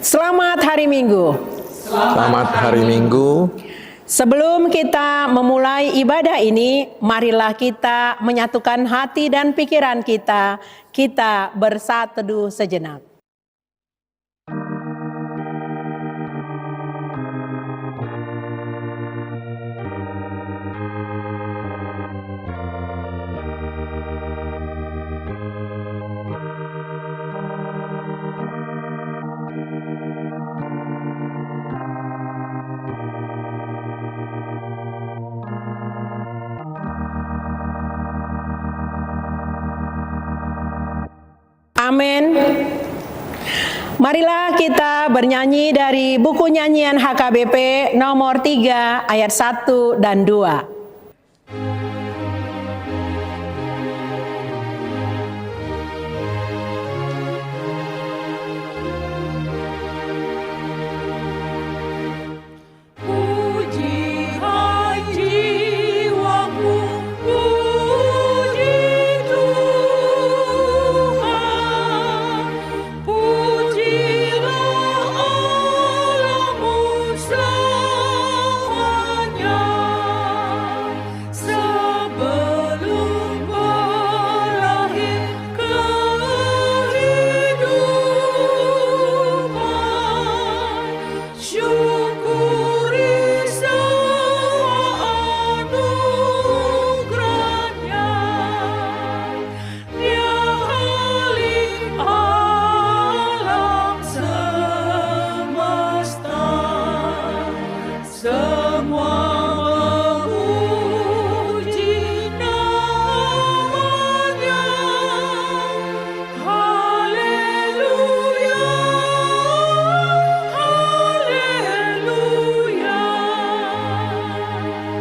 Selamat hari Minggu. Selamat hari Minggu. Sebelum kita memulai ibadah ini, marilah kita menyatukan hati dan pikiran kita. Kita bersatu teduh sejenak. Amin. Marilah kita bernyanyi dari buku nyanyian HKBP nomor 3 ayat 1 dan 2.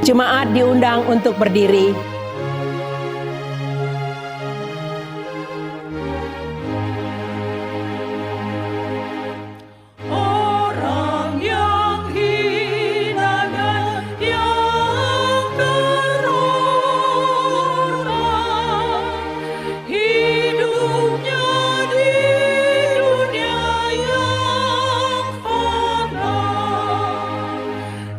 Jemaat diundang untuk berdiri. Orang yang hina dan yang terhormat, hidupnya di dunia yang fana.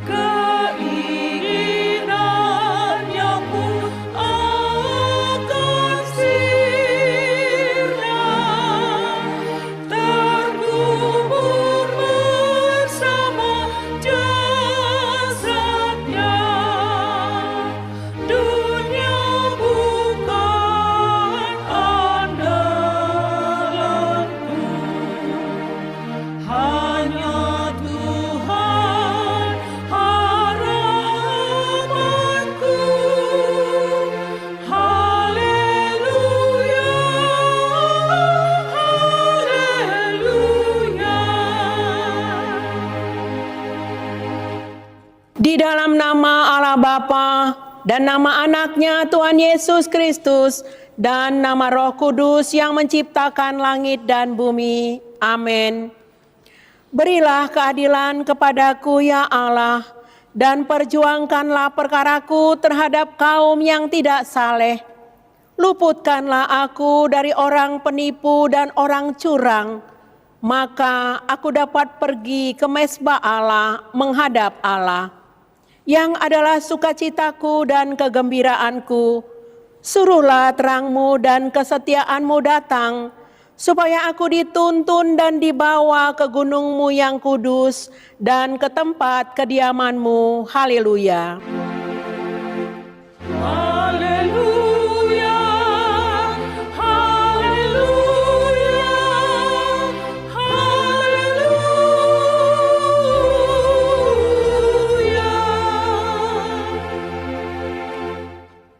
Keinginannya pun akan sirna, terkubur bersama jasadnya. Dunia bukan andalanku, hanya Tuhan harapanku. Haleluya, haleluya. Di dalam nama Allah Bapa dan nama anaknya Tuhan Yesus Kristus dan nama Roh Kudus yang menciptakan langit dan bumi. Amin. Berilah keadilan kepadaku ya Allah, dan perjuangkanlah perkaraku terhadap kaum yang tidak saleh. Luputkanlah aku dari orang penipu dan orang curang, maka aku dapat pergi ke mezbah Allah menghadap Allah, yang adalah sukacitaku dan kegembiraanku. Suruhlah terangmu dan kesetiaanmu datang, supaya aku dituntun dan dibawa ke gunungmu yang kudus dan ke tempat kediamanmu. Haleluya. Haleluya, haleluya, haleluya.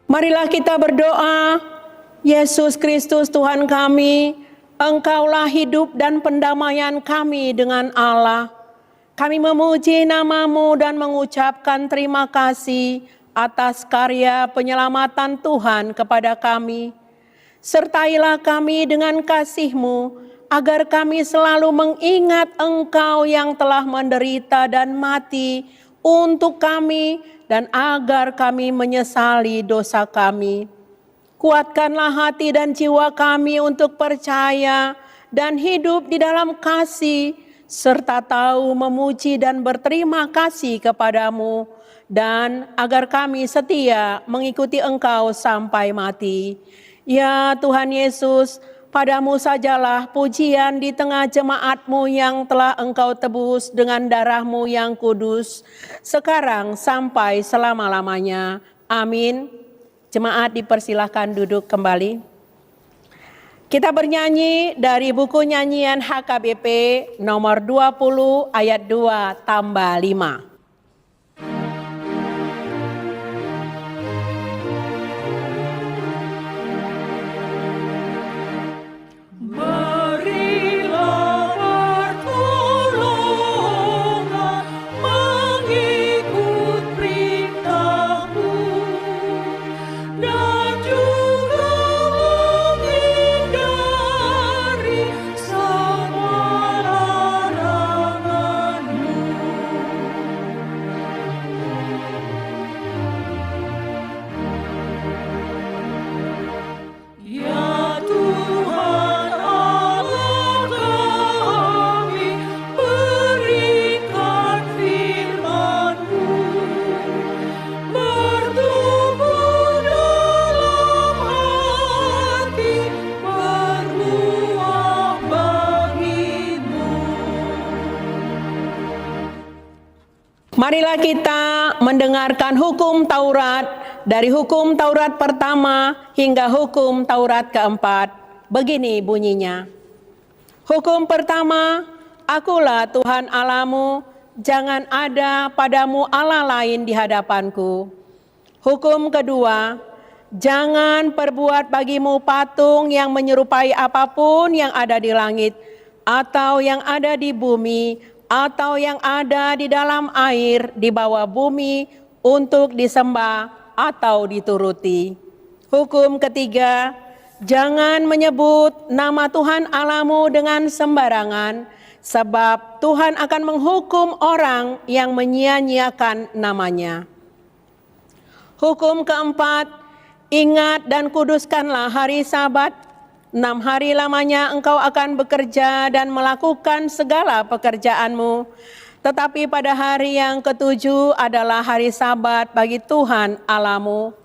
Marilah kita berdoa. Yesus Kristus Tuhan kami, Engkaulah hidup dan pendamaian kami dengan Allah. Kami memuji nama-Mu dan mengucapkan terima kasih atas karya penyelamatan Tuhan kepada kami. Sertailah kami dengan kasih-Mu, agar kami selalu mengingat Engkau yang telah menderita dan mati untuk kami, dan agar kami menyesali dosa kami. Kuatkanlah hati dan jiwa kami untuk percaya dan hidup di dalam kasih, serta tahu memuji dan berterima kasih kepadamu, dan agar kami setia mengikuti Engkau sampai mati. Ya Tuhan Yesus, padamu sajalah pujian di tengah jemaat-Mu yang telah Engkau tebus dengan darah-Mu yang kudus, sekarang sampai selama-lamanya. Amin. Jemaat dipersilahkan duduk kembali. Kita bernyanyi dari buku nyanyian HKBP nomor 20 ayat 2 tambah 5. Marilah kita mendengarkan hukum Taurat dari hukum Taurat pertama hingga hukum Taurat keempat. Begini bunyinya. Hukum pertama, akulah Tuhan Allahmu, jangan ada padamu Allah lain di hadapanku. Hukum kedua, jangan perbuat bagimu patung yang menyerupai apapun yang ada di langit, atau yang ada di bumi, atau yang ada di dalam air di bawah bumi untuk disembah atau dituruti. Hukum ketiga, jangan menyebut nama Tuhan Allahmu dengan sembarangan, sebab Tuhan akan menghukum orang yang menyia-nyiakan namanya. Hukum keempat, ingat dan kuduskanlah hari Sabat. 6 hari lamanya engkau akan bekerja dan melakukan segala pekerjaanmu. Tetapi pada hari yang ketujuh adalah hari Sabat bagi Tuhan Allahmu.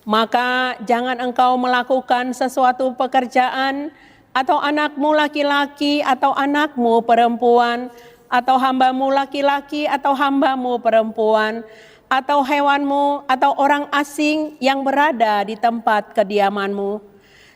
Maka jangan engkau melakukan sesuatu pekerjaan, atau anakmu laki-laki atau anakmu perempuan, atau hambamu laki-laki atau hambamu perempuan, atau hewanmu atau orang asing yang berada di tempat kediamanmu.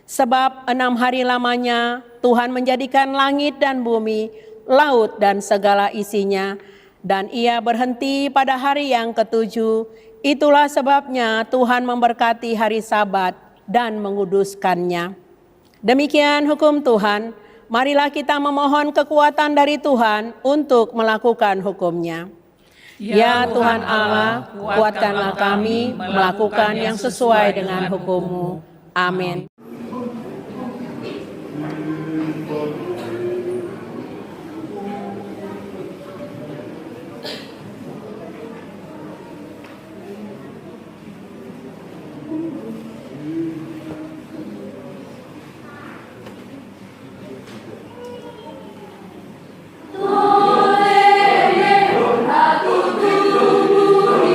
Sebab 6 hari lamanya Tuhan menjadikan langit dan bumi, laut dan segala isinya, dan Ia berhenti pada hari yang ketujuh. Itulah sebabnya Tuhan memberkati hari Sabat dan menguduskannya. Demikian hukum Tuhan. Marilah kita memohon kekuatan dari Tuhan untuk melakukan hukum-Nya. Ya Tuhan Allah, kuatkanlah kami melakukan yang sesuai dengan hukum-Mu. Amin.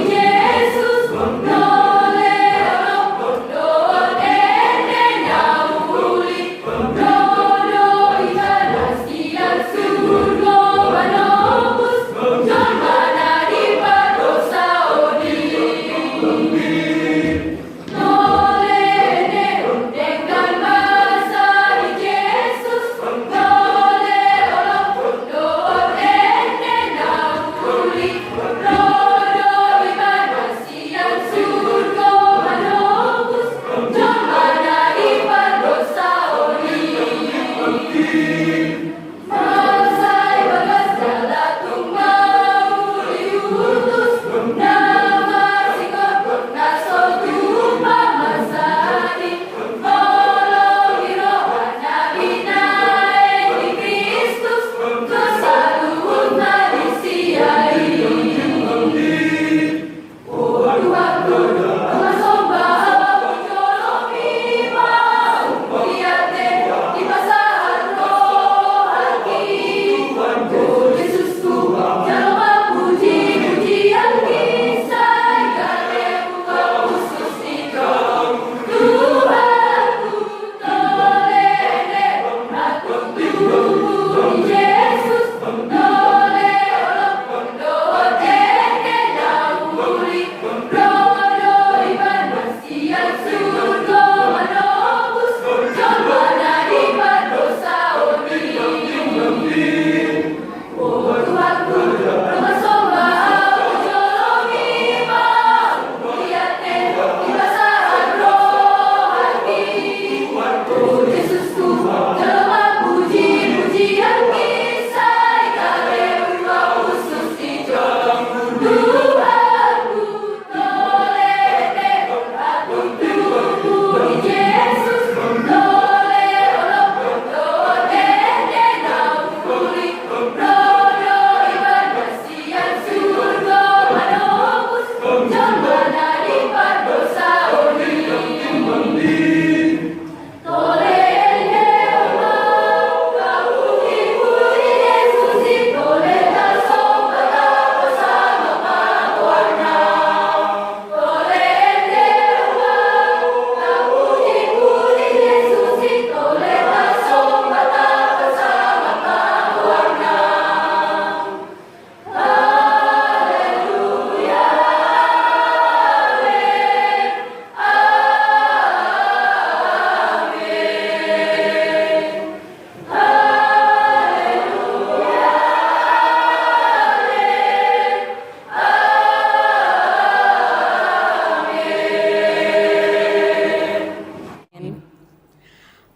Yesus,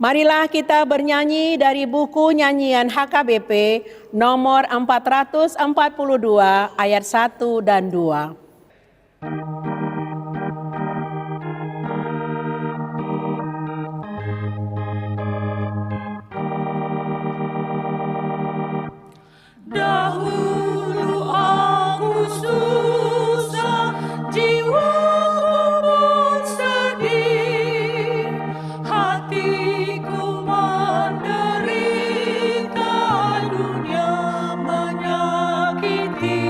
Marilah kita bernyanyi dari buku nyanyian HKBP nomor 442 ayat 1 dan 2. Dahulu aku susah, jiwaku pun sedih, hatiku menderita, dunia menyakiti,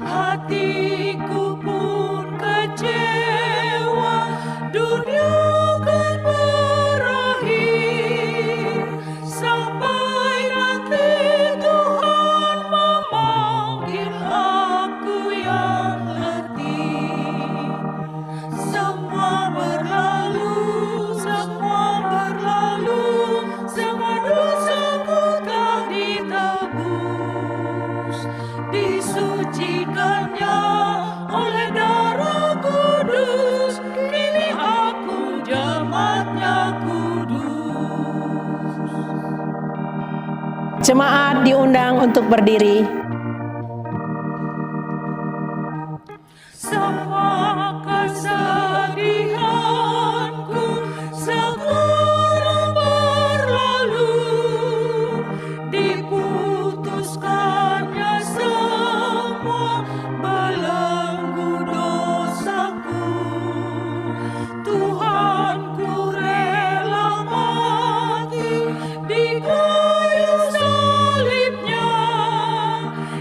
hatiku pun kecewa, dunia kan berakhir, sampai nanti Tuhan memanggil aku yang letih. Semua berlalu, semua dosaku telah ditebus, disucikannya oleh darah kudus, kini aku jemaatnya kudus. Jemaat diundang untuk berdiri. Semua kesedihanku sekarang berlalu, diputuskannya semua belenggu dosaku. Tuhanku rela mati di kayu salibnya,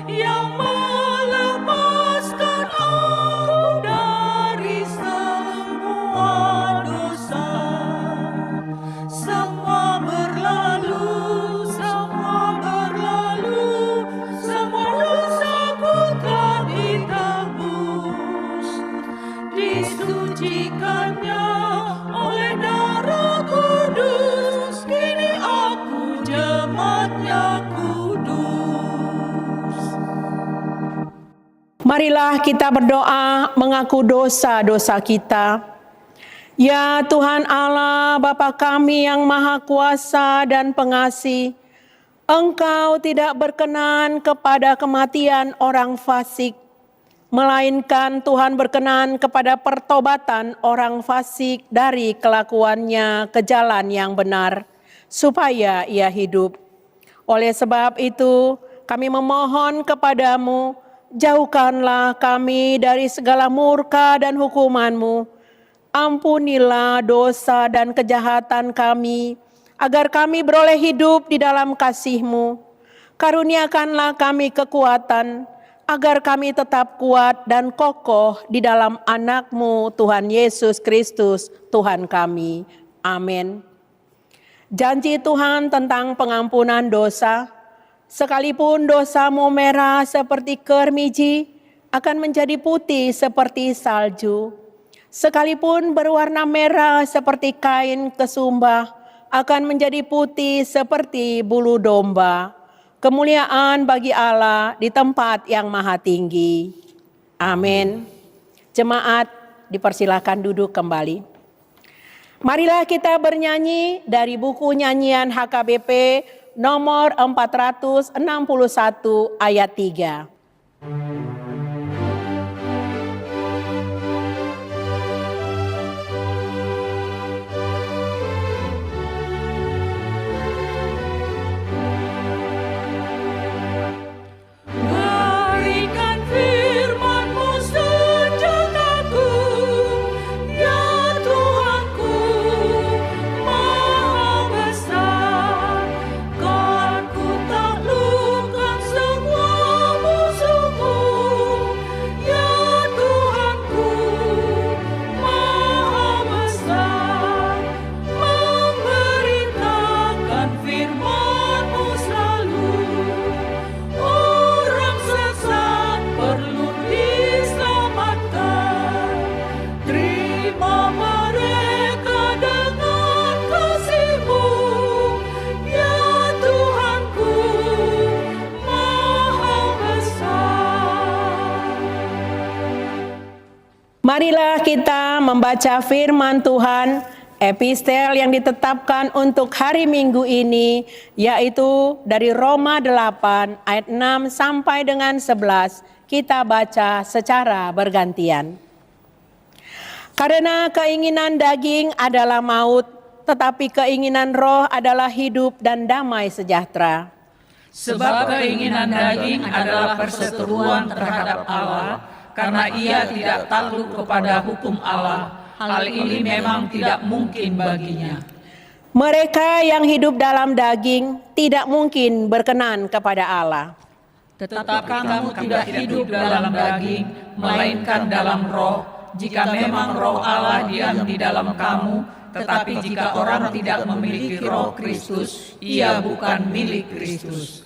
yang melepaskan aku dari semua dosa. Semua berlalu, semua dosaku telah ditebus, disucikannya oleh darah kudus, kini aku jemaatnya kudus. Marilah kita berdoa mengaku dosa-dosa kita. Ya Tuhan Allah, Bapa kami yang Maha Kuasa dan Pengasih, Engkau tidak berkenan kepada kematian orang fasik, melainkan Tuhan berkenan kepada pertobatan orang fasik dari kelakuannya ke jalan yang benar, supaya ia hidup. Oleh sebab itu, kami memohon kepadamu, jauhkanlah kami dari segala murka dan hukuman-Mu. Ampunilah dosa dan kejahatan kami, agar kami beroleh hidup di dalam kasih-Mu. Karuniakanlah kami kekuatan, agar kami tetap kuat dan kokoh di dalam anak-Mu, Tuhan Yesus Kristus, Tuhan kami. Amin. Janji Tuhan tentang pengampunan dosa, sekalipun dosamu merah seperti kermiji, akan menjadi putih seperti salju. Sekalipun berwarna merah seperti kain kesumbah, akan menjadi putih seperti bulu domba. Kemuliaan bagi Allah di tempat yang maha tinggi. Amin. Jemaat dipersilakan duduk kembali. Marilah kita bernyanyi dari buku nyanyian HKBP nomor 461 ayat 3. Berikan firman-Mu senjataku, ya Tuhanku, Maha Besar. Kan ku taklukkan semua musuhku, ya Tuhanku, Maha Besar. Memberitakan firman-Mu selalu, orang sesat perlu diselamatkan. Terima mereka dengan kasih-Mu, ya Tuhanku, Maha Besar. Marilah kita membaca firman Tuhan Epistel yang ditetapkan untuk hari Minggu ini yaitu dari Roma 8 ayat 6 sampai dengan 11. Kita baca secara bergantian. Karena keinginan daging adalah maut, tetapi keinginan roh adalah hidup dan damai sejahtera. Sebab keinginan daging adalah perseteruan terhadap Allah, karena ia tidak takluk kepada hukum Allah. Hal ini memang tidak mungkin baginya. Mereka yang hidup dalam daging tidak mungkin berkenan kepada Allah. Tetapi kamu tidak hidup dalam daging, melainkan dalam roh. Jika memang roh Allah diam di dalam kamu, tetapi jika orang tidak memiliki roh Kristus, ia bukan milik Kristus.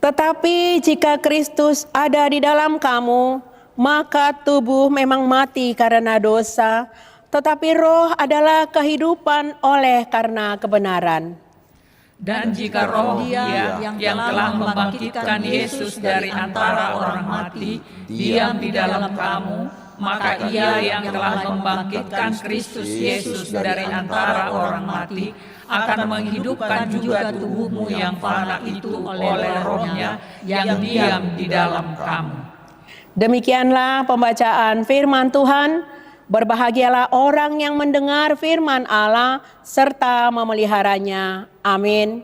Tetapi jika Kristus ada di dalam kamu, maka tubuh memang mati karena dosa, tetapi roh adalah kehidupan oleh karena kebenaran. Dan jika roh Dia yang telah membangkitkan Yesus dari antara orang mati diam di dalam kamu, maka Ia yang telah membangkitkan Kristus Yesus dari antara orang mati akan menghidupkan juga tubuhmu yang fana itu oleh rohnya yang diam di dalam kamu. Demikianlah pembacaan firman Tuhan. Berbahagialah orang yang mendengar firman Allah serta memeliharanya. Amin.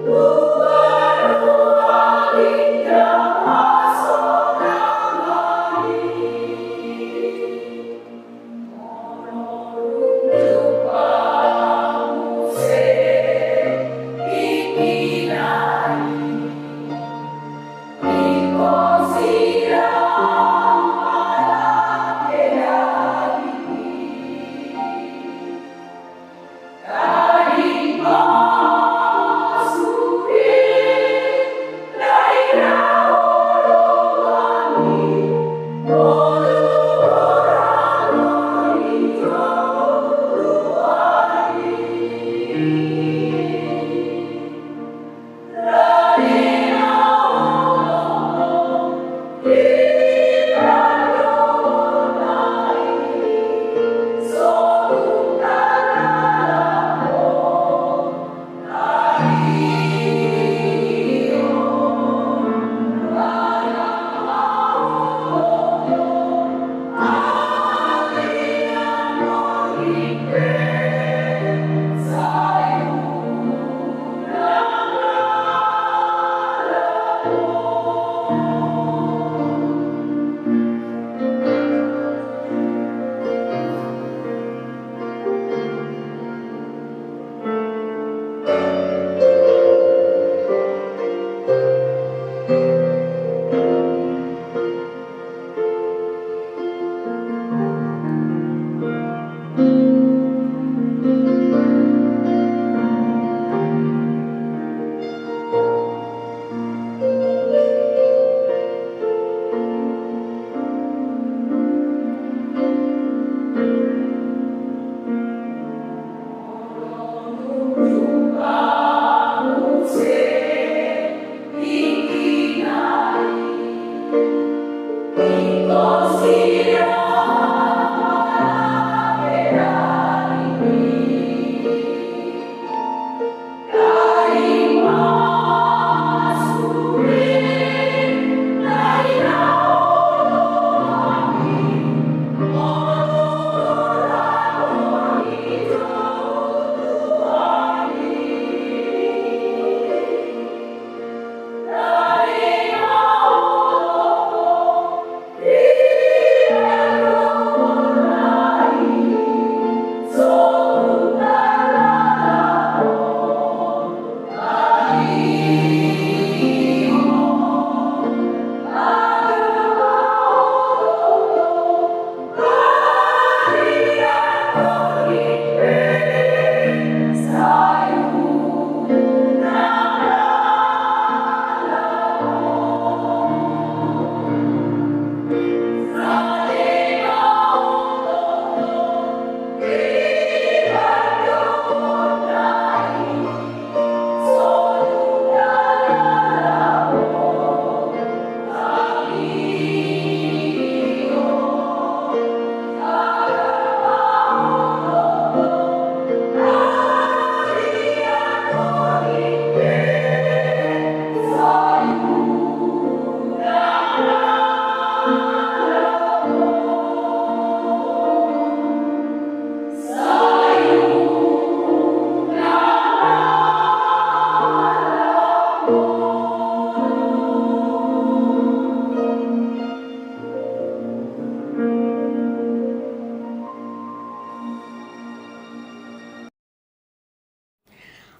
Luar, luar, indah, masuk.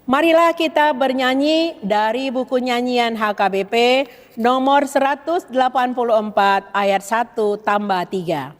Marilah kita bernyanyi dari buku nyanyian HKBP nomor 184 ayat 1 tambah 3.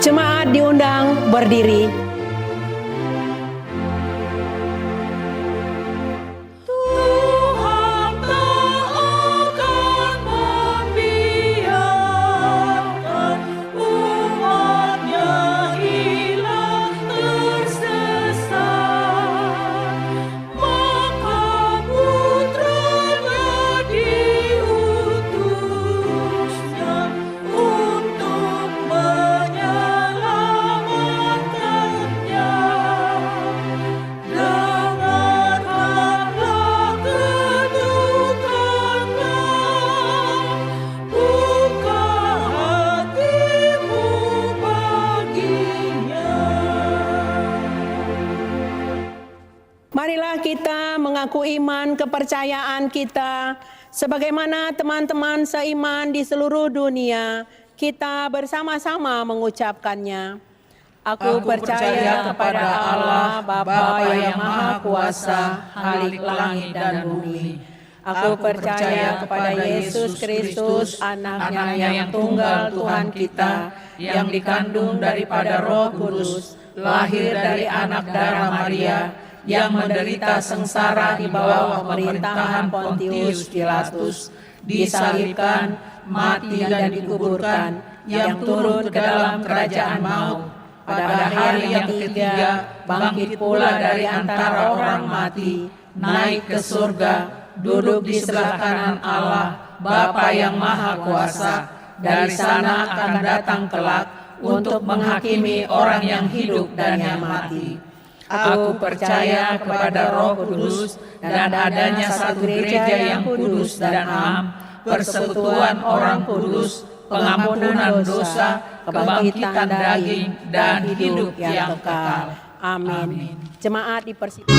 Jemaat diundang berdiri. Tuhan tak akan membiarkan umat-Nya hilang tersesat, maka Putra-Nya diutusnya untuk menyelamatkannya. Dengarkanlah kedukannya, buka hatimu baginya. Marilah kita mengaku iman kepercayaan kita sebagaimana teman-teman seiman di seluruh dunia. Kita bersama-sama mengucapkannya. Aku percaya kepada Allah Bapa yang Maha Kuasa, Khalik langit dan bumi. Aku percaya kepada Yesus Kristus, Anaknya yang tunggal Tuhan kita, yang dikandung daripada Roh Kudus, lahir dari anak darah Maria, yang menderita sengsara di bawah pemerintahan Pontius Pilatus, disalibkan, mati dan dikuburkan, yang turun ke dalam kerajaan maut. Pada hari yang ketiga, bangkit pula dari antara orang mati, naik ke surga, duduk di sebelah kanan Allah, Bapa yang Maha Kuasa. Dari sana akan datang kelak untuk menghakimi orang yang hidup dan yang mati. Aku percaya kepada Roh Kudus dan adanya satu gereja yang kudus dan am, persekutuan orang kudus, pengampunan dosa, kebangkitan daging, dan hidup yang kekal. Amin. Jemaat dipersilakan.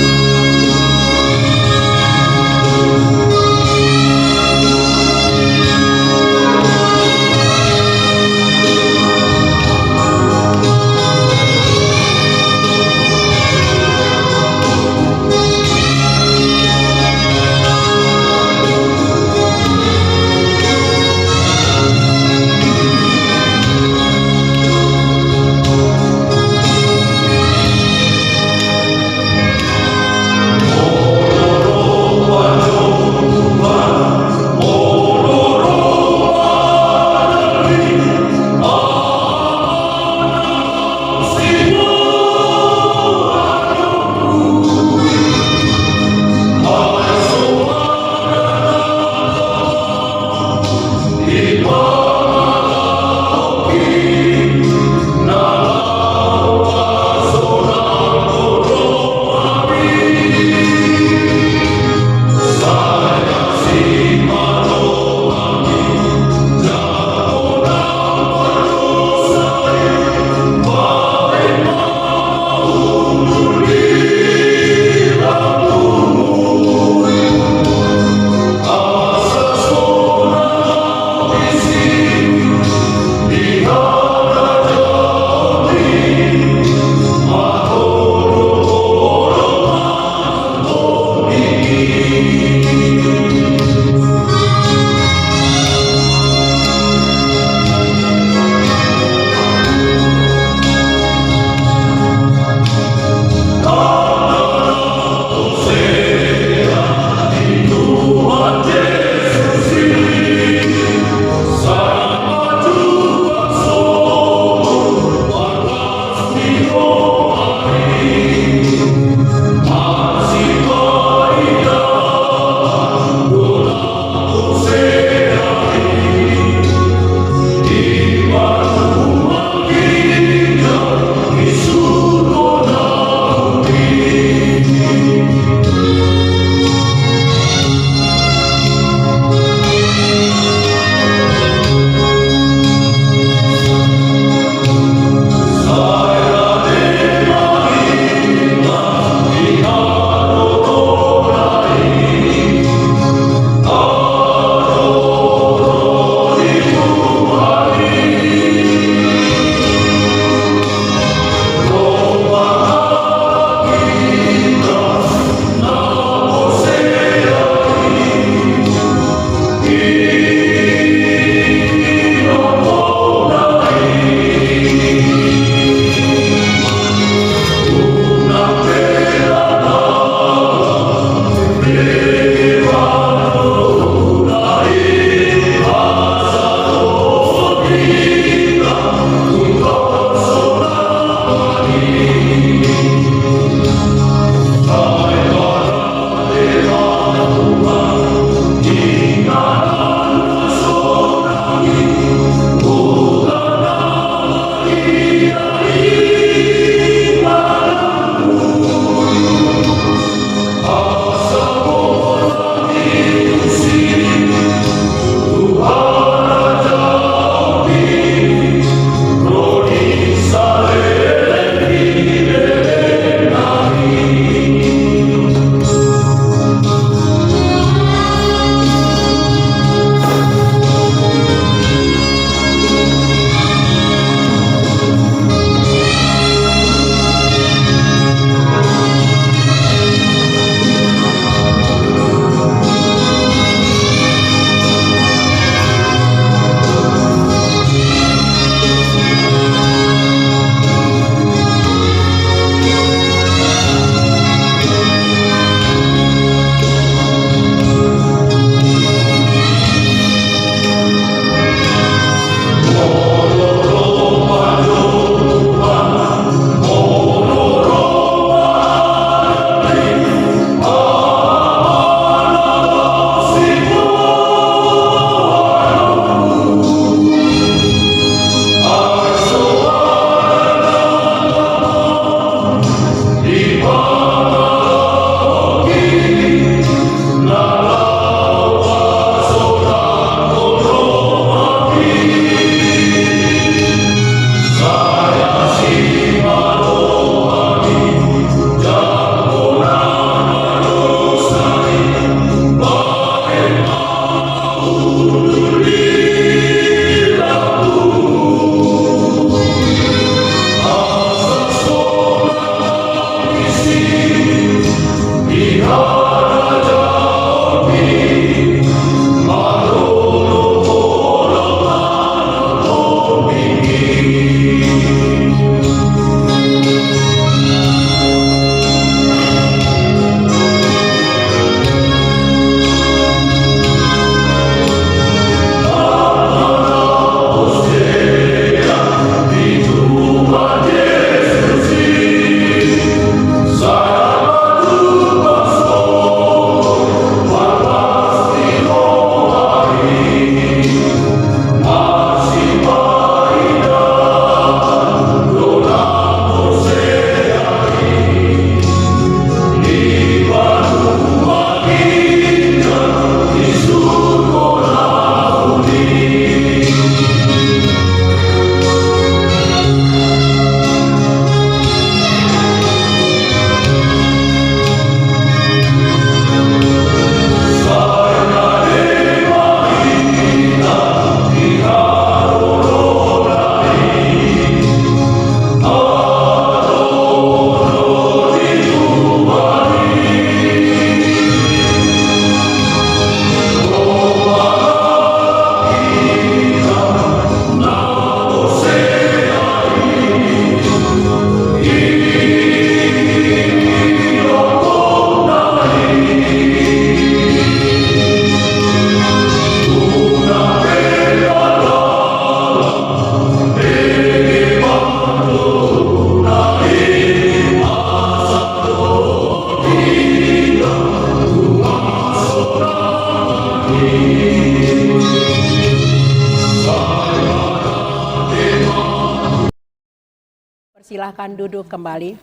Silahkan duduk kembali.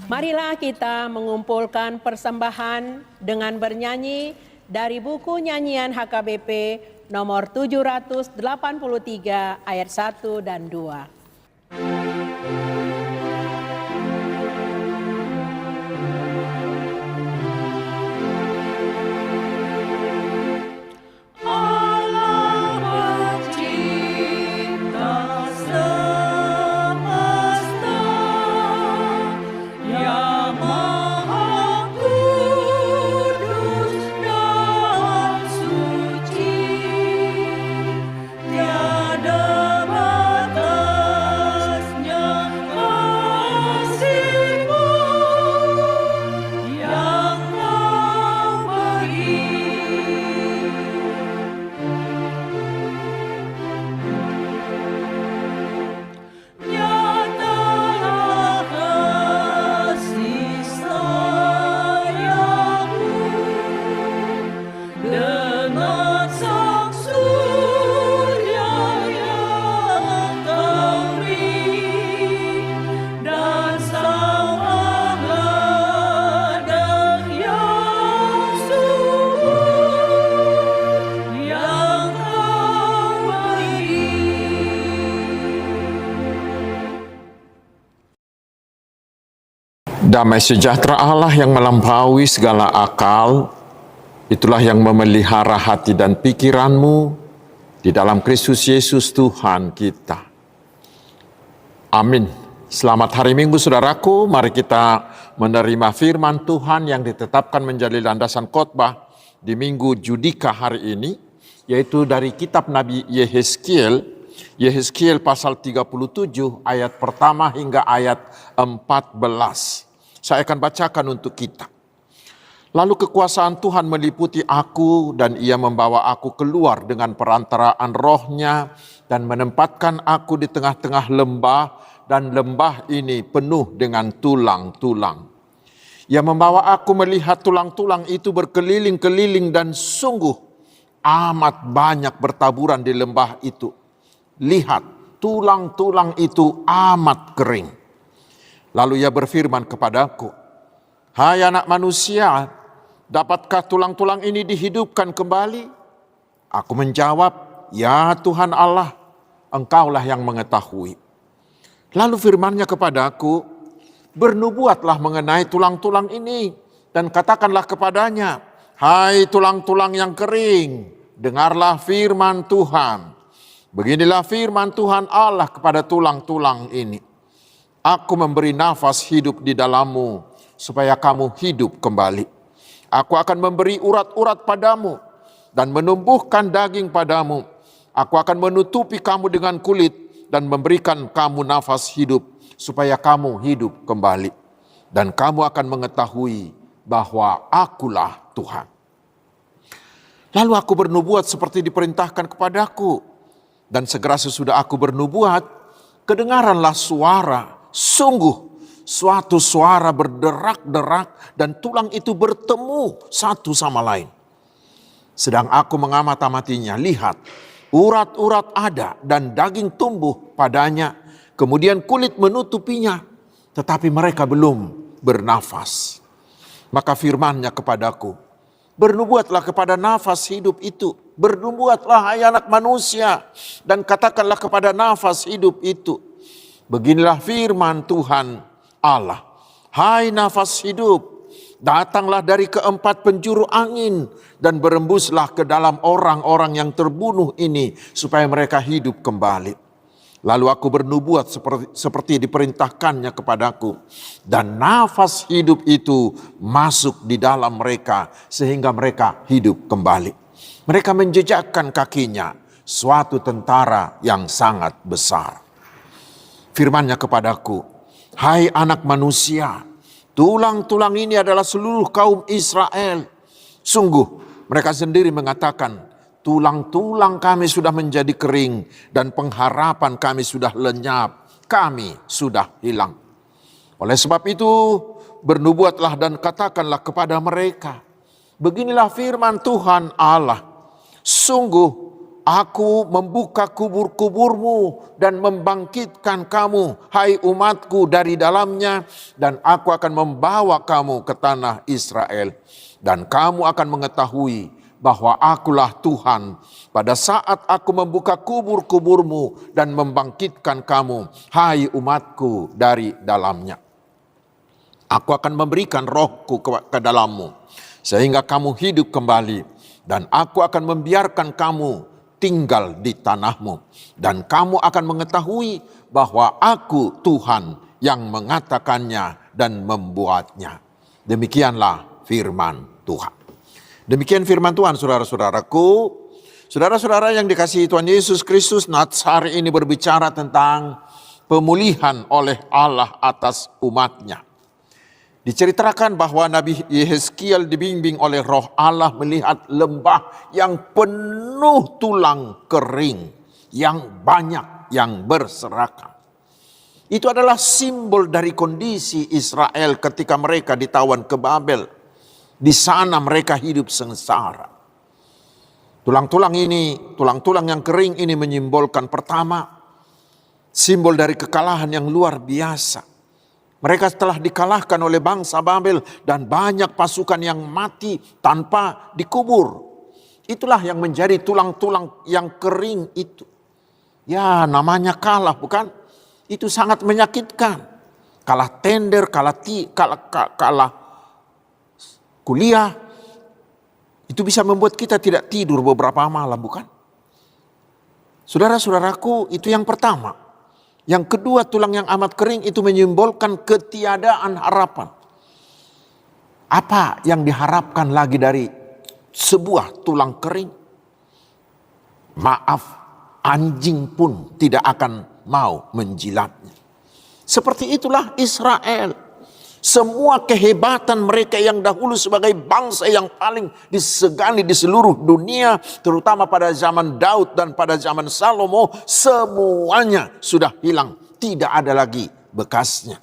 Marilah kita mengumpulkan persembahan dengan bernyanyi dari buku nyanyian HKBP nomor 783 ayat 1 dan 2. Damai sejahtera Allah yang melampaui segala akal, itulah yang memelihara hati dan pikiranmu di dalam Kristus Yesus Tuhan kita. Amin. Selamat hari Minggu saudaraku, mari kita menerima firman Tuhan yang ditetapkan menjadi landasan khotbah di Minggu Judika hari ini, yaitu dari kitab Nabi Yehezkiel pasal 37 ayat pertama hingga ayat 14. Saya akan bacakan untuk kita. Lalu kekuasaan Tuhan meliputi aku dan ia membawa aku keluar dengan perantaraan rohnya dan menempatkan aku di tengah-tengah lembah dan lembah ini penuh dengan tulang-tulang. Ia membawa aku melihat tulang-tulang itu berkeliling-keliling dan sungguh amat banyak bertaburan di lembah itu. Lihat, tulang-tulang itu amat kering. Lalu ia berfirman kepadaku, "Hai anak manusia, dapatkah tulang-tulang ini dihidupkan kembali?" Aku menjawab, "Ya Tuhan Allah, Engkaulah yang mengetahui." Lalu firman-Nya kepadaku, "Bernubuatlah mengenai tulang-tulang ini dan katakanlah kepadanya, hai tulang-tulang yang kering, dengarlah firman Tuhan. Beginilah firman Tuhan Allah kepada tulang-tulang ini. Aku memberi nafas hidup di dalammu, supaya kamu hidup kembali. Aku akan memberi urat-urat padamu, dan menumbuhkan daging padamu. Aku akan menutupi kamu dengan kulit, dan memberikan kamu nafas hidup, supaya kamu hidup kembali. Dan kamu akan mengetahui bahwa akulah Tuhan." Lalu aku bernubuat seperti diperintahkan kepadaku. Dan segera sesudah aku bernubuat, kedengaranlah suara, sungguh suatu suara berderak-derak dan tulang itu bertemu satu sama lain. Sedang aku mengamat-amatinya, lihat, urat-urat ada dan daging tumbuh padanya, kemudian kulit menutupinya, tetapi mereka belum bernafas. Maka firman-Nya kepadaku, "Bernubuatlah kepada nafas hidup itu, bernubuatlah hai anak manusia, dan katakanlah kepada nafas hidup itu, beginilah firman Tuhan Allah. Hai nafas hidup, datanglah dari keempat penjuru angin dan berembuslah ke dalam orang-orang yang terbunuh ini supaya mereka hidup kembali." Lalu aku bernubuat seperti diperintahkannya kepadaku. Dan nafas hidup itu masuk di dalam mereka sehingga mereka hidup kembali. Mereka menjejakkan kakinya, suatu tentara yang sangat besar. Firman-Nya kepadaku, "Hai anak manusia, tulang-tulang ini adalah seluruh kaum Israel. Sungguh mereka sendiri mengatakan, tulang-tulang kami sudah menjadi kering dan pengharapan kami sudah lenyap, kami sudah hilang. Oleh sebab itu bernubuatlah dan katakanlah kepada mereka, beginilah firman Tuhan Allah, sungguh Aku membuka kubur-kuburmu dan membangkitkan kamu, hai umatku, dari dalamnya, dan aku akan membawa kamu ke tanah Israel. Dan kamu akan mengetahui bahwa akulah Tuhan pada saat aku membuka kubur-kuburmu dan membangkitkan kamu, hai umatku, dari dalamnya. Aku akan memberikan rohku ke dalammu, sehingga kamu hidup kembali. Dan aku akan membiarkan kamu tinggal di tanahmu. Dan kamu akan mengetahui bahwa aku Tuhan yang mengatakannya dan membuatnya. Demikianlah firman Tuhan. Demikian firman Tuhan, saudara-saudaraku. Saudara-saudara yang dikasihi Tuhan Yesus Kristus, nats hari ini berbicara tentang pemulihan oleh Allah atas umatnya. Diceritakan bahwa Nabi Yehezkiel dibimbing oleh Roh Allah melihat lembah yang penuh tulang kering, yang banyak, yang berserakan. Itu adalah simbol dari kondisi Israel ketika mereka ditawan ke Babel. Di sana mereka hidup sengsara. Tulang-tulang yang kering ini menyimbolkan pertama, simbol dari kekalahan yang luar biasa. Mereka telah dikalahkan oleh bangsa Babel dan banyak pasukan yang mati tanpa dikubur. Itulah yang menjadi tulang-tulang yang kering itu. Ya, namanya kalah, bukan? Itu sangat menyakitkan. Kalah tender, kalah kuliah. Itu bisa membuat kita tidak tidur beberapa malam, bukan? Saudara-saudaraku, itu yang pertama. Yang kedua, tulang yang amat kering itu menyimbolkan ketiadaan harapan. Apa yang diharapkan lagi dari sebuah tulang kering? Maaf, anjing pun tidak akan mau menjilatnya. Seperti itulah Israel. Semua kehebatan mereka yang dahulu sebagai bangsa yang paling disegani di seluruh dunia, terutama pada zaman Daud dan pada zaman Salomo, semuanya sudah hilang. Tidak ada lagi bekasnya.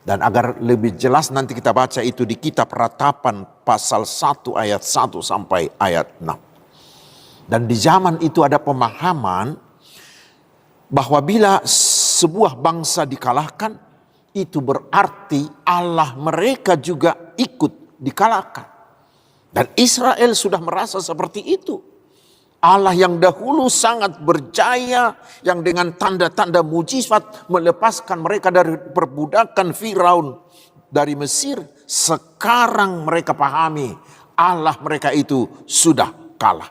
Dan agar lebih jelas nanti kita baca itu di kitab Ratapan pasal 1 ayat 1 sampai ayat 6. Dan di zaman itu ada pemahaman bahwa bila sebuah bangsa dikalahkan, itu berarti Allah mereka juga ikut dikalahkan. Dan Israel sudah merasa seperti itu. Allah yang dahulu sangat berjaya, yang dengan tanda-tanda mujizat melepaskan mereka dari perbudakan Firaun dari Mesir. Sekarang mereka pahami Allah mereka itu sudah kalah.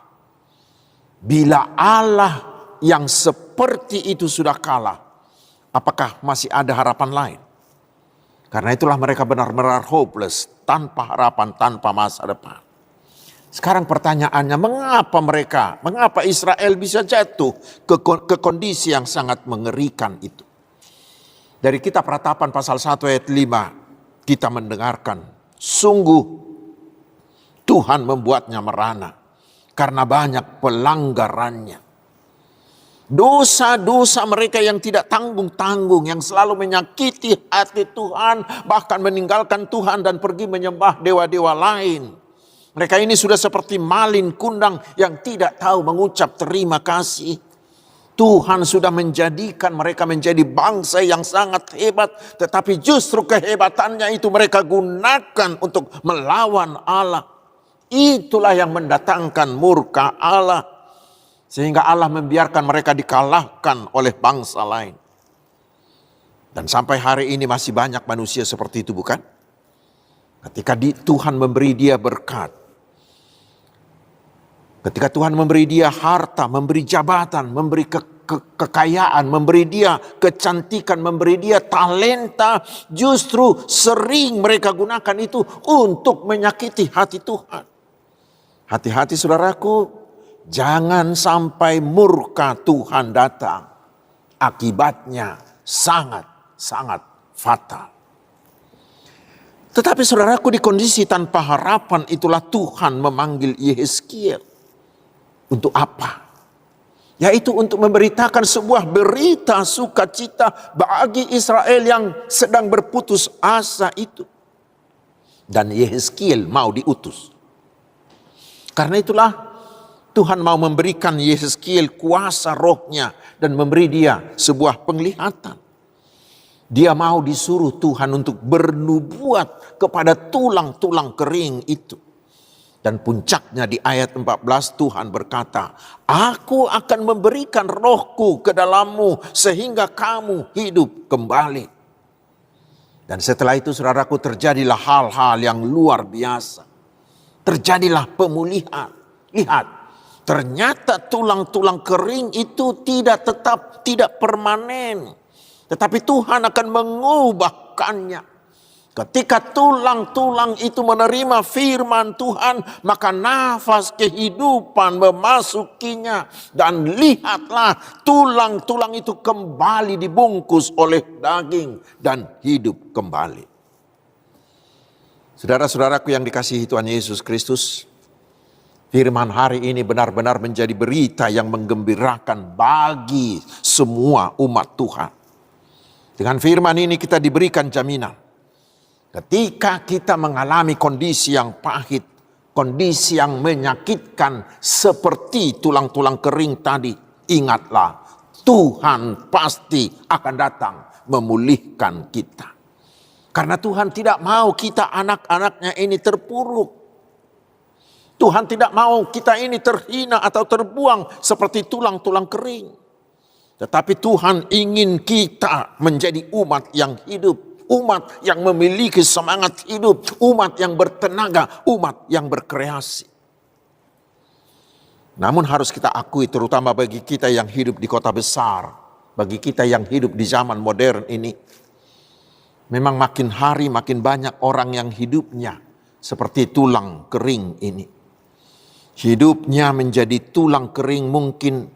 Bila Allah yang seperti itu sudah kalah, apakah masih ada harapan lain? Karena itulah mereka benar-benar hopeless, tanpa harapan, tanpa masa depan. Sekarang pertanyaannya, mengapa Israel bisa jatuh ke kondisi yang sangat mengerikan itu? Dari kitab Ratapan pasal 1 ayat 5, kita mendengarkan, sungguh Tuhan membuatnya merana karena banyak pelanggarannya. Dosa-dosa mereka yang tidak tanggung-tanggung, yang selalu menyakiti hati Tuhan, bahkan meninggalkan Tuhan dan pergi menyembah dewa-dewa lain. Mereka ini sudah seperti malin kundang yang tidak tahu mengucap terima kasih. Tuhan sudah menjadikan mereka menjadi bangsa yang sangat hebat, tetapi justru kehebatannya itu mereka gunakan untuk melawan Allah. Itulah yang mendatangkan murka Allah. Sehingga Allah membiarkan mereka dikalahkan oleh bangsa lain. Dan sampai hari ini masih banyak manusia seperti itu, bukan? Ketika Tuhan memberi dia berkat. Ketika Tuhan memberi dia harta, memberi jabatan, memberi kekayaan, memberi dia kecantikan, memberi dia talenta. Justru sering mereka gunakan itu untuk menyakiti hati Tuhan. Hati-hati saudaraku. Jangan sampai murka Tuhan datang. Akibatnya sangat-sangat fatal. Tetapi saudaraku, di kondisi tanpa harapan itulah Tuhan memanggil Yehezkiel. Untuk apa? Yaitu untuk memberitakan sebuah berita sukacita bagi Israel yang sedang berputus asa itu. Dan Yehezkiel mau diutus. Karena itulah Tuhan mau memberikan Yeskiel kuasa rohnya dan memberi dia sebuah penglihatan. Dia mau disuruh Tuhan untuk bernubuat kepada tulang-tulang kering itu. Dan puncaknya di ayat 14 Tuhan berkata, "Aku akan memberikan rohku ke dalammu sehingga kamu hidup kembali." Dan setelah itu saudaraku, terjadilah hal-hal yang luar biasa. Terjadilah pemulihan. Lihat. Ternyata tulang-tulang kering itu tidak tetap, tidak permanen. Tetapi Tuhan akan mengubahkannya. Ketika tulang-tulang itu menerima firman Tuhan, maka nafas kehidupan memasukinya. Dan lihatlah, tulang-tulang itu kembali dibungkus oleh daging dan hidup kembali. Saudara-saudaraku yang dikasihi Tuhan Yesus Kristus, firman hari ini benar-benar menjadi berita yang menggembirakan bagi semua umat Tuhan. Dengan firman ini kita diberikan jaminan. Ketika kita mengalami kondisi yang pahit, kondisi yang menyakitkan seperti tulang-tulang kering tadi, ingatlah, Tuhan pasti akan datang memulihkan kita. Karena Tuhan tidak mau kita anak-anaknya ini terpuruk. Tuhan tidak mau kita ini terhina atau terbuang seperti tulang-tulang kering. Tetapi Tuhan ingin kita menjadi umat yang hidup. Umat yang memiliki semangat hidup. Umat yang bertenaga. Umat yang berkreasi. Namun harus kita akui, terutama bagi kita yang hidup di kota besar. Bagi kita yang hidup di zaman modern ini. Memang makin hari makin banyak orang yang hidupnya seperti tulang kering ini. Hidupnya menjadi tulang kering mungkin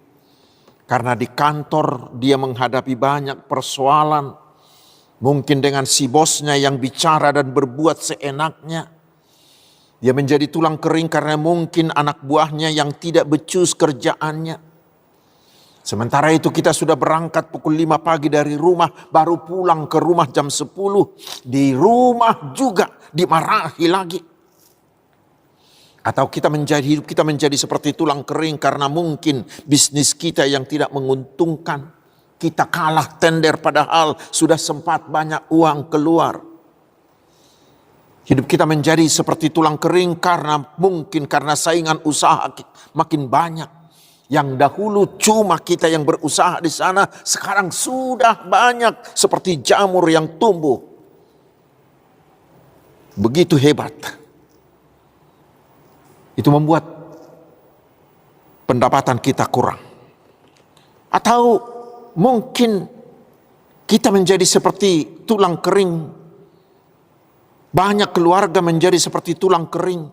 karena di kantor dia menghadapi banyak persoalan. Mungkin dengan si bosnya yang bicara dan berbuat seenaknya. Dia menjadi tulang kering karena mungkin anak buahnya yang tidak becus kerjaannya. Sementara itu kita sudah berangkat pukul 5 pagi dari rumah, baru pulang ke rumah jam 10. Di rumah juga dimarahi lagi. Atau hidup kita menjadi seperti tulang kering karena mungkin bisnis kita yang tidak menguntungkan. Kita kalah tender padahal sudah sempat banyak uang keluar. Hidup kita menjadi seperti tulang kering karena saingan usaha makin banyak. Yang dahulu cuma kita yang berusaha di sana, sekarang sudah banyak seperti jamur yang tumbuh. Begitu hebat. Itu membuat pendapatan kita kurang. Atau mungkin kita menjadi seperti tulang kering. Banyak keluarga menjadi seperti tulang kering.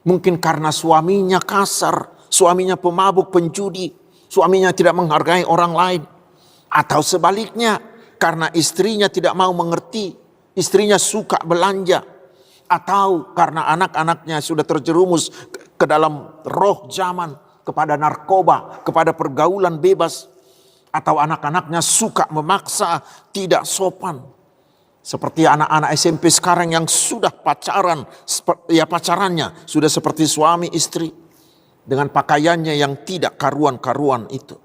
Mungkin karena suaminya kasar, suaminya pemabuk, penjudi, suaminya tidak menghargai orang lain. Atau sebaliknya, karena istrinya tidak mau mengerti, istrinya suka belanja. Atau karena anak-anaknya sudah terjerumus ke dalam roh zaman, kepada narkoba, kepada pergaulan bebas. Atau anak-anaknya suka memaksa, tidak sopan. Seperti anak-anak SMP sekarang yang sudah pacarannya sudah seperti suami istri. Dengan pakaiannya yang tidak karuan-karuan itu.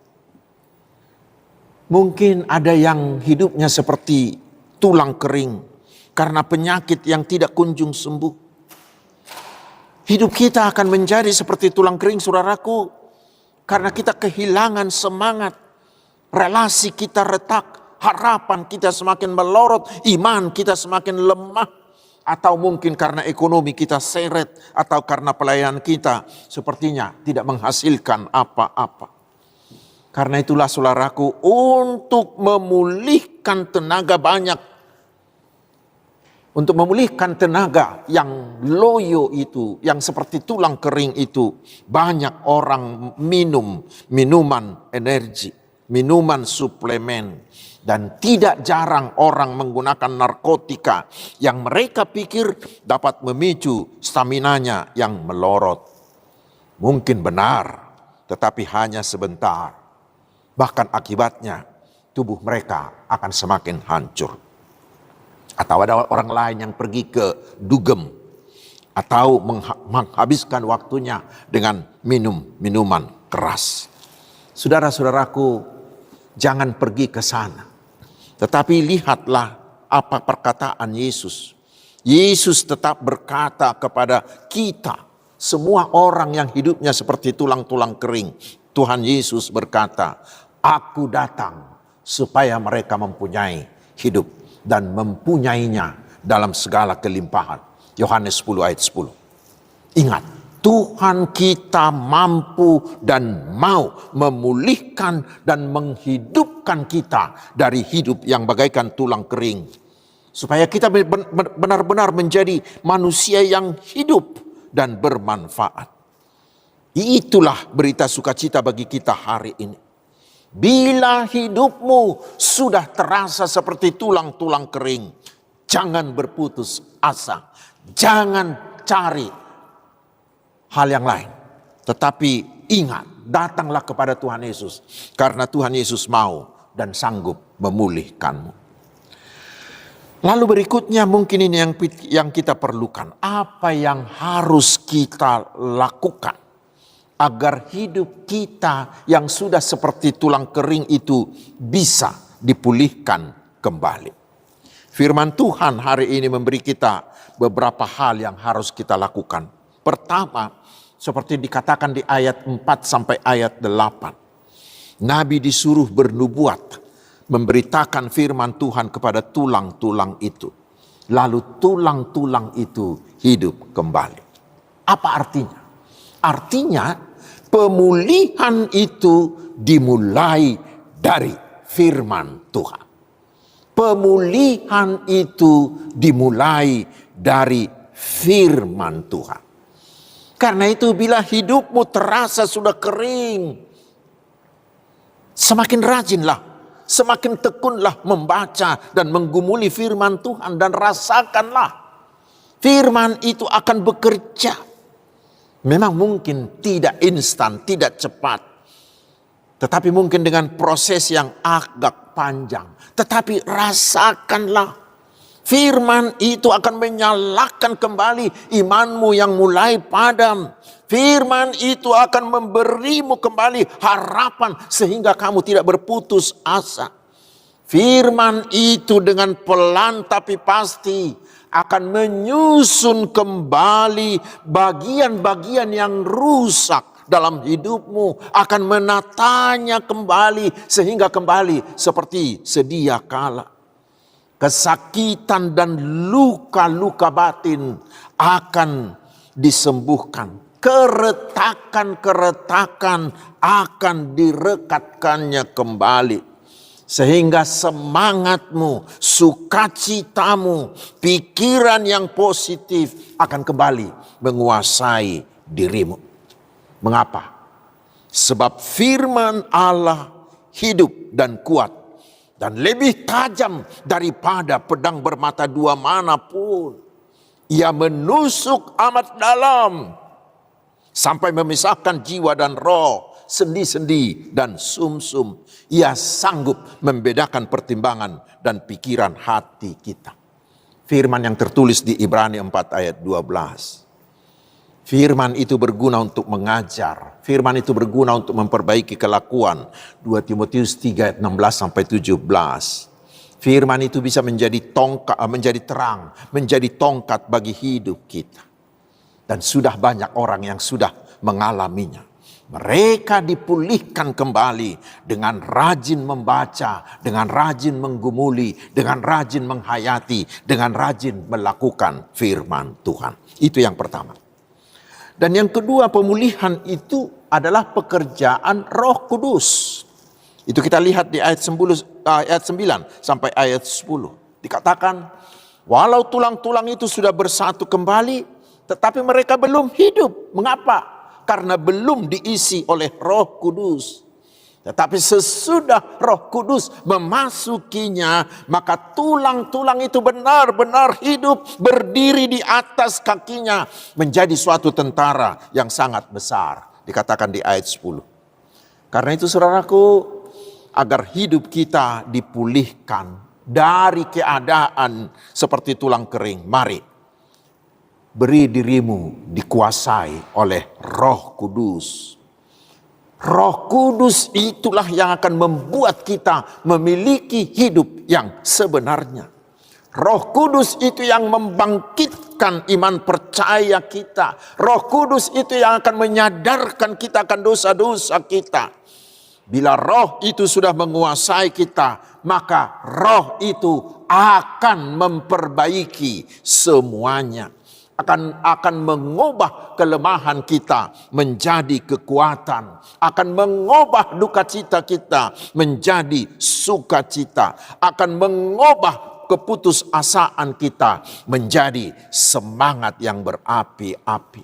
Mungkin ada yang hidupnya seperti tulang kering. Karena penyakit yang tidak kunjung sembuh. Hidup kita akan menjadi seperti tulang kering, saudaraku. Karena kita kehilangan semangat. Relasi kita retak. Harapan kita semakin melorot. Iman kita semakin lemah. Atau mungkin karena ekonomi kita seret. Atau karena pelayanan kita sepertinya tidak menghasilkan apa-apa. Karena itulah saudaraku, untuk memulihkan tenaga banyak. Untuk memulihkan tenaga yang loyo itu, yang seperti tulang kering itu, banyak orang minum minuman energi, minuman suplemen. Dan tidak jarang orang menggunakan narkotika yang mereka pikir dapat memicu staminanya yang melorot. Mungkin benar, tetapi hanya sebentar. Bahkan akibatnya tubuh mereka akan semakin hancur. Atau ada orang lain yang pergi ke dugem, atau menghabiskan waktunya dengan minuman keras. Saudara-saudaraku, jangan pergi ke sana. Tetapi lihatlah apa perkataan Yesus. Yesus tetap berkata kepada kita, semua orang yang hidupnya seperti tulang-tulang kering. Tuhan Yesus berkata, aku datang supaya mereka mempunyai hidup dan mempunyainya dalam segala kelimpahan. Yohanes 10 ayat 10. Ingat, Tuhan kita mampu dan mau memulihkan dan menghidupkan kita dari hidup yang bagaikan tulang kering. Supaya kita benar-benar menjadi manusia yang hidup dan bermanfaat. Itulah berita sukacita bagi kita hari ini. Bila hidupmu sudah terasa seperti tulang-tulang kering, jangan berputus asa. Jangan cari hal yang lain. Tetapi ingat, datanglah kepada Tuhan Yesus. Karena Tuhan Yesus mau dan sanggup memulihkanmu. Lalu berikutnya mungkin ini yang kita perlukan. Apa yang harus kita lakukan agar hidup kita yang sudah seperti tulang kering itu bisa dipulihkan kembali. Firman Tuhan hari ini memberi kita beberapa hal yang harus kita lakukan. Pertama, seperti dikatakan di ayat 4 sampai ayat 8. Nabi disuruh bernubuat, memberitakan firman Tuhan kepada tulang-tulang itu. Lalu tulang-tulang itu hidup kembali. Apa artinya? Artinya pemulihan itu dimulai dari firman Tuhan. Pemulihan itu dimulai dari firman Tuhan. Karena itu bila hidupmu terasa sudah kering, semakin rajinlah, semakin tekunlah membaca dan menggumuli firman Tuhan dan rasakanlah. Firman itu akan bekerja. Memang mungkin tidak instan, tidak cepat. Tetapi mungkin dengan proses yang agak panjang. Tetapi rasakanlah. Firman itu akan menyalakan kembali imanmu yang mulai padam. Firman itu akan memberimu kembali harapan sehingga kamu tidak berputus asa. Firman itu dengan pelan tapi pasti akan menyusun kembali bagian-bagian yang rusak dalam hidupmu, akan menatanya kembali sehingga kembali seperti sedia kala. Kesakitan dan luka-luka batin akan disembuhkan. Keretakan-keretakan akan direkatkannya kembali. Sehingga semangatmu, sukacitamu, pikiran yang positif akan kembali menguasai dirimu. Mengapa? Sebab firman Allah hidup dan kuat. Dan lebih tajam daripada pedang bermata dua manapun. Ia menusuk amat dalam. Sampai memisahkan jiwa dan roh, sendi-sendi dan sumsum. Ia sanggup membedakan pertimbangan dan pikiran hati kita. Firman yang tertulis di Ibrani 4 ayat 12. Firman itu berguna untuk mengajar. Firman itu berguna untuk memperbaiki kelakuan. 2 Timotius 3 ayat 16 sampai 17. Firman itu bisa menjadi tongkat, menjadi terang, menjadi tongkat bagi hidup kita. Dan sudah banyak orang yang sudah mengalaminya. Mereka dipulihkan kembali dengan rajin membaca, dengan rajin menggumuli, dengan rajin menghayati, dengan rajin melakukan firman Tuhan. Itu yang pertama. Dan yang kedua, pemulihan itu adalah pekerjaan Roh Kudus. Itu kita lihat di ayat 9 sampai ayat 10. Dikatakan, walau tulang-tulang itu sudah bersatu kembali, tetapi mereka belum hidup. Mengapa? Karena belum diisi oleh Roh Kudus. Tetapi sesudah Roh Kudus memasukinya, maka tulang-tulang itu benar-benar hidup, berdiri di atas kakinya, menjadi suatu tentara yang sangat besar. Dikatakan di ayat 10. Karena itu saudaraku, agar hidup kita dipulihkan dari keadaan seperti tulang kering, mari beri dirimu dikuasai oleh Roh Kudus. Roh Kudus itulah yang akan membuat kita memiliki hidup yang sebenarnya. Roh Kudus itu yang membangkitkan iman percaya kita. Roh Kudus itu yang akan menyadarkan kita akan dosa-dosa kita. Bila roh itu sudah menguasai kita, maka roh itu akan memperbaiki semuanya. Akan mengubah kelemahan kita menjadi kekuatan, akan mengubah duka cita kita menjadi sukacita, akan mengubah keputusasaan kita menjadi semangat yang berapi-api.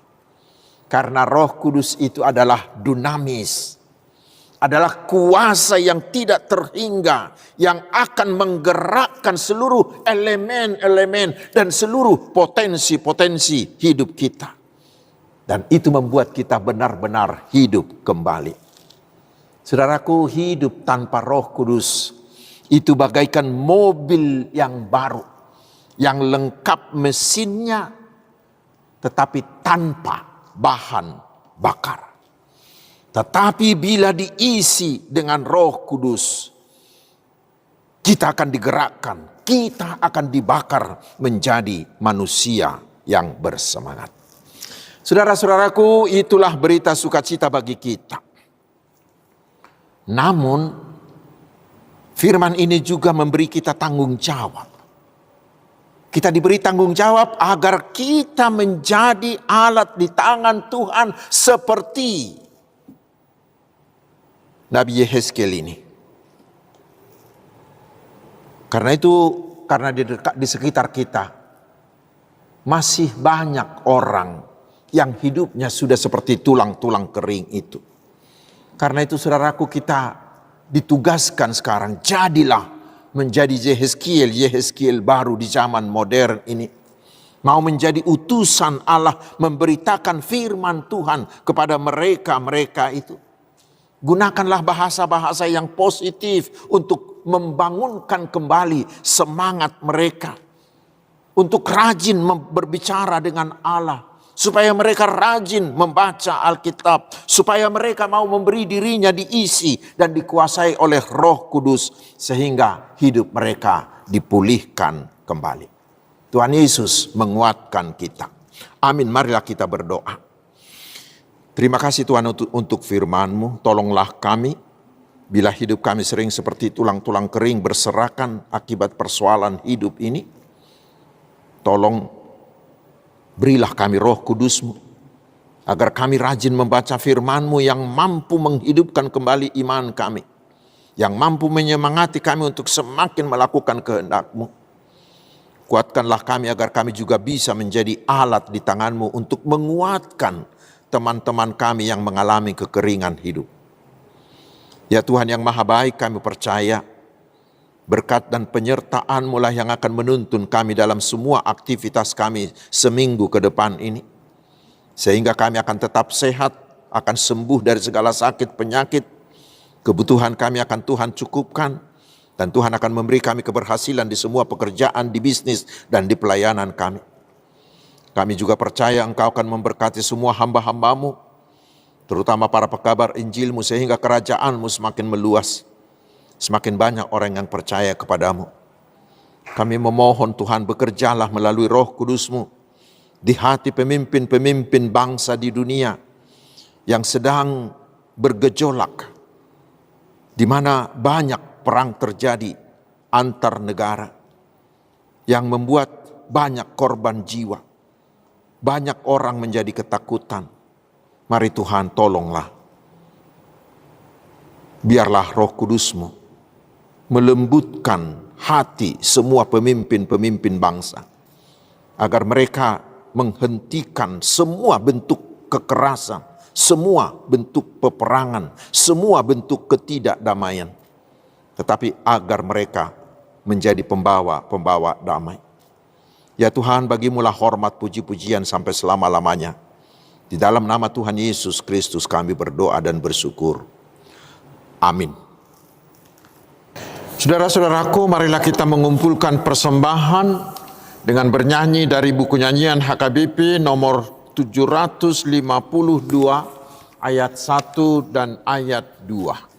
Karena Roh Kudus itu adalah dunamis, adalah kuasa yang tidak terhingga, yang akan menggerakkan seluruh elemen-elemen dan seluruh potensi-potensi hidup kita. Dan itu membuat kita benar-benar hidup kembali. Saudaraku, hidup tanpa Roh Kudus itu bagaikan mobil yang baru, yang lengkap mesinnya, tetapi tanpa bahan bakar. Tetapi bila diisi dengan Roh Kudus, kita akan digerakkan, kita akan dibakar menjadi manusia yang bersemangat. Saudara-saudaraku, itulah berita sukacita bagi kita. Namun, firman ini juga memberi kita tanggung jawab. Kita diberi tanggung jawab agar kita menjadi alat di tangan Tuhan seperti Nabi Yehezkiel ini. Karena itu, karena di sekitar kita masih banyak orang yang hidupnya sudah seperti tulang-tulang kering itu. Karena itu saudaraku, kita ditugaskan sekarang, jadilah menjadi Yehezkiel baru di zaman modern ini. Mau menjadi utusan Allah memberitakan firman Tuhan kepada mereka itu. Gunakanlah bahasa-bahasa yang positif untuk membangunkan kembali semangat mereka. Untuk rajin berbicara dengan Allah. Supaya mereka rajin membaca Alkitab. Supaya mereka mau memberi dirinya diisi dan dikuasai oleh Roh Kudus. Sehingga hidup mereka dipulihkan kembali. Tuhan Yesus menguatkan kita. Amin, marilah kita berdoa. Terima kasih Tuhan untuk firman-Mu. Tolonglah kami bila hidup kami sering seperti tulang-tulang kering berserakan akibat persoalan hidup ini. Tolong berilah kami Roh Kudus-Mu agar kami rajin membaca firman-Mu yang mampu menghidupkan kembali iman kami. Yang mampu menyemangati kami untuk semakin melakukan kehendak-Mu. Kuatkanlah kami agar kami juga bisa menjadi alat di tangan-Mu untuk menguatkan teman-teman kami yang mengalami kekeringan hidup. Ya Tuhan yang maha baik, kami percaya berkat dan penyertaan-Mu lah yang akan menuntun kami dalam semua aktivitas kami seminggu ke depan ini. Sehingga kami akan tetap sehat, akan sembuh dari segala sakit penyakit. Kebutuhan kami akan Tuhan cukupkan. Dan Tuhan akan memberi kami keberhasilan di semua pekerjaan, di bisnis, dan di pelayanan kami. Kami juga percaya Engkau akan memberkati semua hamba-hamba-Mu, terutama para pekabar Injil-Mu, sehingga kerajaan-Mu semakin meluas. Semakin banyak orang yang percaya kepada-Mu. Kami memohon Tuhan, bekerjalah melalui Roh Kudus-Mu di hati pemimpin-pemimpin bangsa di dunia yang sedang bergejolak, di mana banyak perang terjadi antar negara yang membuat banyak korban jiwa. Banyak orang menjadi ketakutan. Mari Tuhan tolonglah. Biarlah Roh Kudus-Mu melembutkan hati semua pemimpin-pemimpin bangsa. Agar mereka menghentikan semua bentuk kekerasan, semua bentuk peperangan, semua bentuk ketidakdamaian. Tetapi agar mereka menjadi pembawa damai. Ya Tuhan, bagi-Mu-lah hormat puji-pujian sampai selama-lamanya. Di dalam nama Tuhan Yesus Kristus kami berdoa dan bersyukur. Amin. Saudara-saudaraku, marilah kita mengumpulkan persembahan dengan bernyanyi dari buku nyanyian HKBP nomor 752 ayat 1 dan ayat 2.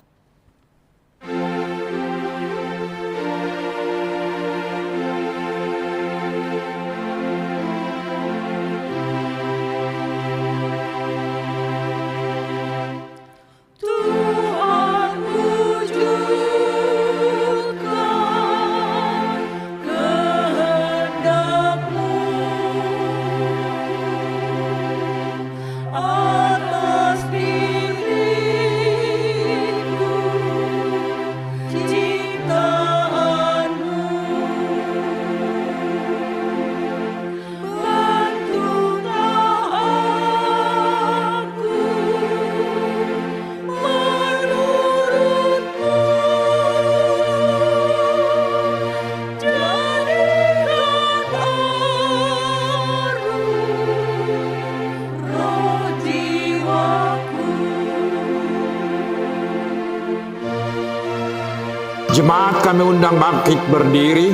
Jemaat kami undang bangkit berdiri.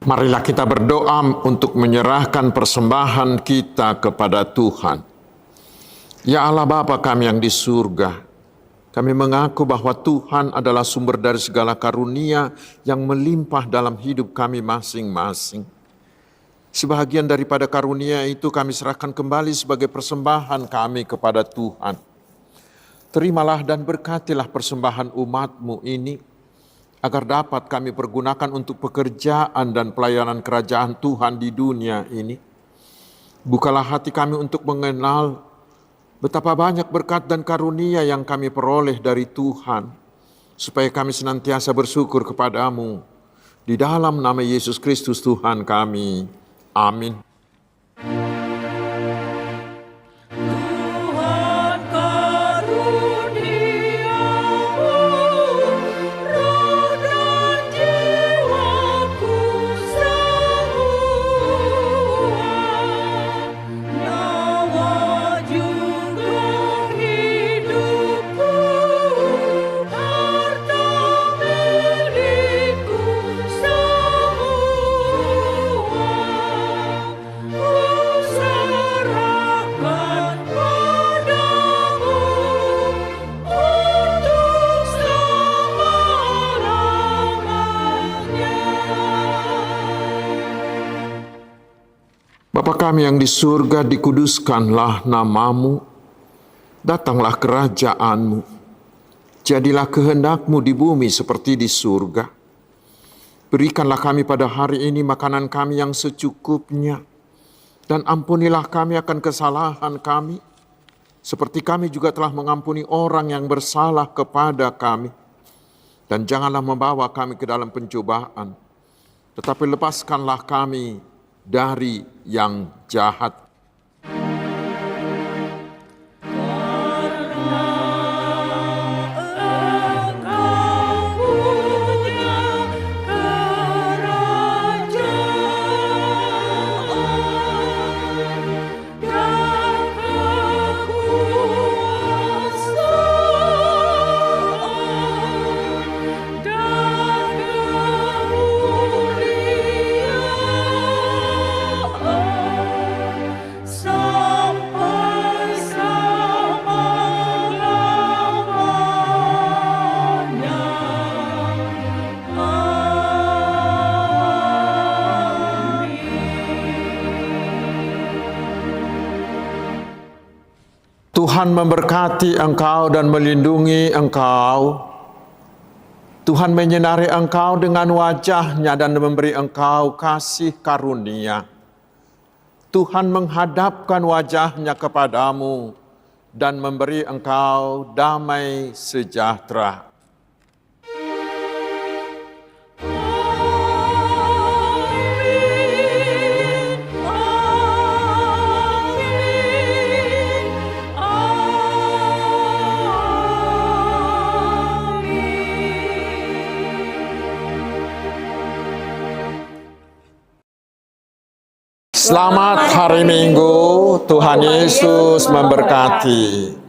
Marilah kita berdoa untuk menyerahkan persembahan kita kepada Tuhan. Ya Allah Bapa kami yang di surga, kami mengaku bahwa Tuhan adalah sumber dari segala karunia yang melimpah dalam hidup kami masing-masing. Sebahagian daripada karunia itu kami serahkan kembali sebagai persembahan kami kepada Tuhan. Terimalah dan berkatilah persembahan umat-Mu ini, agar dapat kami pergunakan untuk pekerjaan dan pelayanan kerajaan Tuhan di dunia ini. Bukalah hati kami untuk mengenal betapa banyak berkat dan karunia yang kami peroleh dari Tuhan, supaya kami senantiasa bersyukur kepadamu. Di dalam nama Yesus Kristus Tuhan kami. Amin. Bapa kami yang di surga, dikuduskanlah nama-Mu, datanglah kerajaan-Mu, jadilah kehendak-Mu di bumi seperti di surga. Berikanlah kami pada hari ini makanan kami yang secukupnya, dan ampunilah kami akan kesalahan kami, seperti kami juga telah mengampuni orang yang bersalah kepada kami. Dan janganlah membawa kami ke dalam pencobaan, tetapi lepaskanlah kami dari yang jahat. Tuhan memberkati engkau dan melindungi engkau. Tuhan menyinari engkau dengan wajah-Nya dan memberi engkau kasih karunia. Tuhan menghadapkan wajah-Nya kepadamu dan memberi engkau damai sejahtera. Selamat hari Minggu, Tuhan Yesus memberkati.